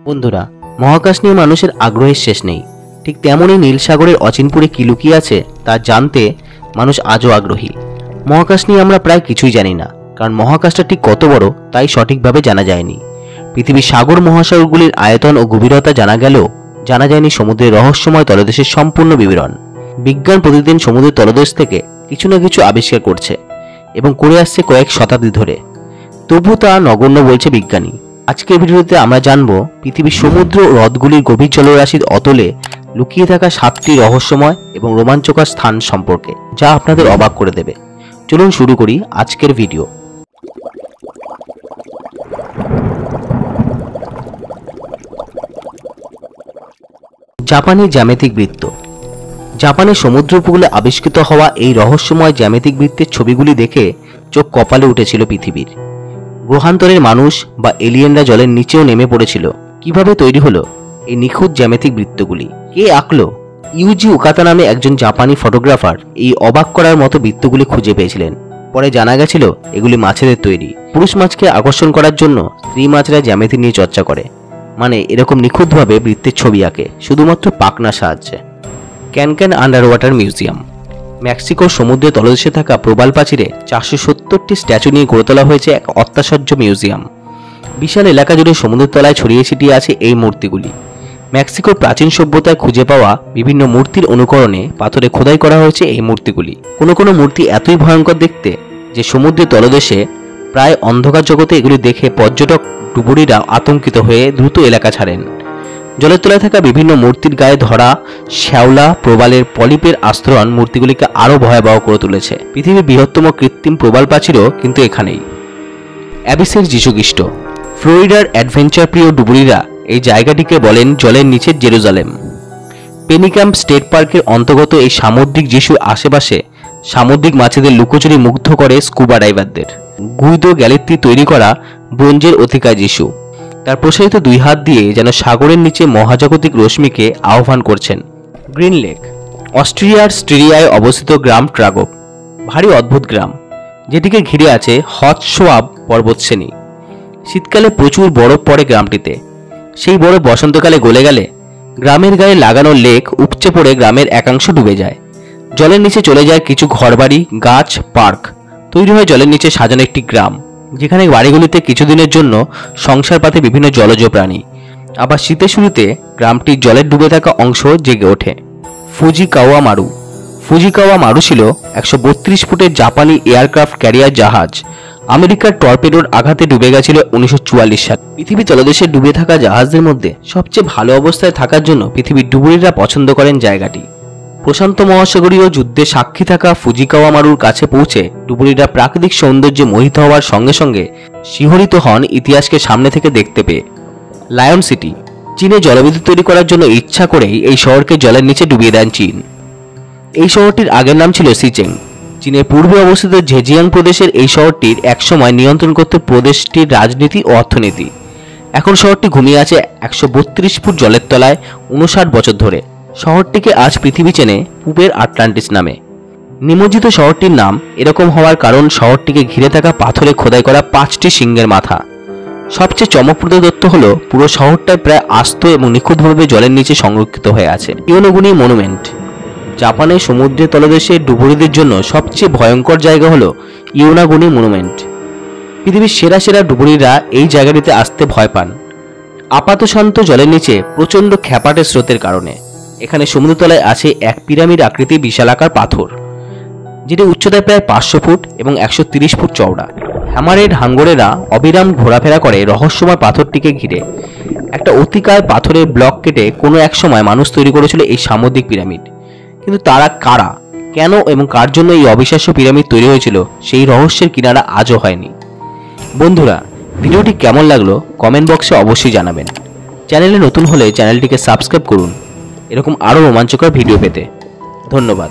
বন্ধুরা, মহাকাশ নিয়ে মানুষের আগ্রহের শেষ নেই। ঠিক তেমনই নীল সাগরের অচিনপুরে কি লুকিয়ে আছে তা জানতে মানুষ আজও আগ্রহী। মহাকাশ নিয়ে আমরা প্রায় কিছুই জানি না, কারণ মহাকাশটা ঠিক কত বড় তাই সঠিকভাবে জানা যায়নি। পৃথিবীর সাগর মহাসাগরগুলির আয়তন ও গভীরতা জানা গেলেও জানা যায়নি সমুদ্রের রহস্যময় তলদেশের সম্পূর্ণ বিবরণ। বিজ্ঞান প্রতিদিন সমুদ্রের তলদেশ থেকে কিছু না কিছু আবিষ্কার করছে এবং করে আসছে কয়েক শতাব্দী ধরে, তবু তা নগণ্য বলছে বিজ্ঞানী। আজকের ভিডিওতে আমরা জানব পৃথিবীর সমুদ্র ও হ্রদগুলির গভীর জলরাশির অতলে লুকিয়ে থাকা 7টি রহস্যময় এবং রোমাঞ্চকর স্থান সম্পর্কে, যা আপনাদের অবাক করে দেবে। চলুন শুরু করি আজকের ভিডিও। জাপানি জ্যামিতিক বৃত্ত। জাপানের সমুদ্র উপকূলে আবিষ্কৃত হওয়া এই রহস্যময় জ্যামিতিক বৃত্তের ছবিগুলি দেখে চোখ কপালে উঠেছিল পৃথিবীর। গ্রহান্তরের মানুষ বা এলিয়েনরা জলের নিচেও নেমে পড়েছিল। কিভাবে তৈরি হলো এই নিখুঁত জ্যামিতিক বৃত্তগুলি? কে আঁকলো? ইউজি ওকাতা নামে একজন জাপানি ফটোগ্রাফার এই অবাক করার মতো বৃত্তগুলি খুঁজে পেয়েছিলেন। পরে জানা গেছিল এগুলি মাছেদের তৈরি। পুরুষ মাছকে আকর্ষণ করার জন্য স্ত্রী মাছরা জ্যামিতি নিয়ে চর্চা করে, মানে এরকম নিখুঁতভাবে বৃত্তের ছবি আঁকে শুধুমাত্র পাখনার সাহায্যে। ক্যানক্যান আন্ডার ওয়াটার মিউজিয়াম। মেক্সিকোর সমুদ্রের তলদেশে থাকা প্রবাল প্রাচীরে 470টি স্ট্যাচু নিয়ে গড়ে তোলা হয়েছে এক অত্যাশ্চর্য মিউজিয়াম। বিশাল এলাকা জুড়ে সমুদ্রের তলায় ছড়িয়ে ছিটিয়ে আছে এই মূর্তিগুলি। মেক্সিকোর প্রাচীন সভ্যতায় খুঁজে পাওয়া বিভিন্ন মূর্তির অনুকরণে পাথরে খোদাই করা হয়েছে এই মূর্তিগুলি। কোনো কোনো মূর্তি এতই ভয়ঙ্কর দেখতে যে সমুদ্রের তলদেশে প্রায় অন্ধকার জগতে এগুলি দেখে পর্যটক ডুবুরিরা আতঙ্কিত হয়ে দ্রুত এলাকা ছাড়েন। জলের তলায় থাকা বিভিন্ন মূর্তির গায়ে ধরা শ্যাওলা প্রবালের পলিপের আস্তরণ মূর্তিগুলিকে আরও ভয়াবহ করে তুলেছে। পৃথিবীর বৃহত্তম কৃত্রিম প্রবাল প্রাচীরও কিন্তু এখানেই। অ্যাবিসের যীশুখ্রিস্ট। ফ্লোরিডার অ্যাডভেঞ্চার প্রিয় ডুবুরিরা এই জায়গাটিকে বলেন জলের নিচের জেরুজালেম। পেনিক্যাম্প স্টেট পার্কের অন্তর্গত এই সামুদ্রিক যিশুর আশেপাশে সামুদ্রিক মাছেদের লুকোচুরি মুগ্ধ করে স্কুবা ডাইভারদের। গুইদো গ্যালেট্রি তৈরি করা ব্রোঞ্জের অতিকায় যিশু তার প্রসারিত 2 হাত দিয়ে যেন সাগরের নিচে মহাজাগতিক রশ্মিকে আহ্বান করছেন। Green lake. অস্ট্রিয়ার স্টিরিয়ায় অবস্থিত গ্রাম ট্রাগোপ। ভারী অদ্ভুত গ্রাম, যেটিকে ঘিরে আছে হটশোয়াব পর্বতশ্রেণী। শীতকালে প্রচুর বরফ পড়ে গ্রামটিতে। সেই বরফ বসন্তকালে গলে গেলে গ্রামের গায়ে লাগানো লেক উপচে পড়ে গ্রামের একাংশ ডুবে যায়। জলের নিচে চলে যায় কিছু ঘরবাড়ি, গাছ, পার্ক। তৈরি হয় জলের নিচে সাজানো একটি গ্রাম, যেখানে বাড়িগুলিতে কিছুদিনের জন্য সংসার পাতে বিভিন্ন জলজ প্রাণী। আবার শীতের শুরুতে গ্রামটির জলের ডুবে থাকা অংশ জেগে ওঠে। ফুজিকাওয়া মারু। ফুজিকাওয়া মারু ছিল 132 ফুটের জাপানি এয়ারক্রাফট ক্যারিয়ার জাহাজ। আমেরিকার টর্পেডোর আঘাতে ডুবে গেছিল 1944 সালে। পৃথিবী তলদেশে ডুবে থাকা জাহাজদের মধ্যে সবচেয়ে ভালো অবস্থায় থাকার জন্য পৃথিবীর ডুবুরিরা পছন্দ করেন জায়গাটি। প্রশান্ত মহাসাগরীয় যুদ্ধে সাক্ষী থাকা ফুজিকাওয়া মারুর কাছে পৌঁছে ডুবুরিরা প্রাকৃতিক সৌন্দর্যে মোহিত হওয়ার সঙ্গে সঙ্গে শিহরিত হন ইতিহাসকে সামনে থেকে দেখতে পেয়ে। Lion city. চীনে জলবিদ্যুৎ তৈরি করার জন্য ইচ্ছা করেই এই শহরকে জলের নিচে ডুবিয়ে দেন চীন। এই শহরটির আগের নাম ছিল সিচেং। চীনের পূর্বে অবস্থিত ঝেজিয়াং প্রদেশের এই শহরটির একসময় নিয়ন্ত্রণ করতে প্রদেশটির রাজনীতি ও অর্থনীতি। এখন শহরটি ঘুমিয়ে আছে 132 ফুট জলের তলায় 59 বছর ধরে। শহরটিকে আজ পৃথিবী চেনে পূবের আটলান্টিস নামে। নিমজ্জিত শহরটির নাম এরকম হওয়ার কারণ শহরটিকে ঘিরে থাকা পাথরে খোদাই করা 5টি সিংহের মাথা। সবচেয়ে চমকপ্রদ তথ্য হলো পুরো শহরটায় প্রায় আস্ত এবং নিখুঁতভাবে জলের নিচে সংরক্ষিত হয়ে আছে। ইয়োনোগুনি মনুমেন্ট। জাপানের সমুদ্রের তলদেশে ডুবুরিদের জন্য সবচেয়ে ভয়ঙ্কর জায়গা হলো ইয়োনাগুনি মনুমেন্ট। পৃথিবীর সেরা সেরা ডুবুরিরা এই জায়গাটিতে আসতে ভয় পান আপাতশান্ত জলের নিচে প্রচণ্ড খ্যাপাটে স্রোতের কারণে। এখানে সমুদ্রতলায় আছে এক পিরামিড আকৃতির বিশালাকার পাথর, যেটি উচ্চতায় প্রায় 500 ফুট এবং 130 ফুট চওড়া। হ্যামারেড হাঙ্গরেরা অবিরাম ঘোরাফেরা করে রহস্যময় পাথরটিকে ঘিরে। একটা অতিকায় পাথরের ব্লক কেটে কোনো এক সময় মানুষ তৈরি করেছিল এই সামুদ্রিক পিরামিড। কিন্তু তারা কারা, কেন এবং কার জন্য এই অবিশ্বাস্য পিরামিড তৈরি হয়েছিল, সেই রহস্যের কিনারা আজও হয়নি। বন্ধুরা, ভিডিওটি কেমন লাগলো কমেন্ট বক্সে অবশ্যই জানাবেন। চ্যানেলে নতুন হলে চ্যানেলটিকে সাবস্ক্রাইব করুন এরকম আরও রোমাঞ্চকর ভিডিও পেতে। ধন্যবাদ।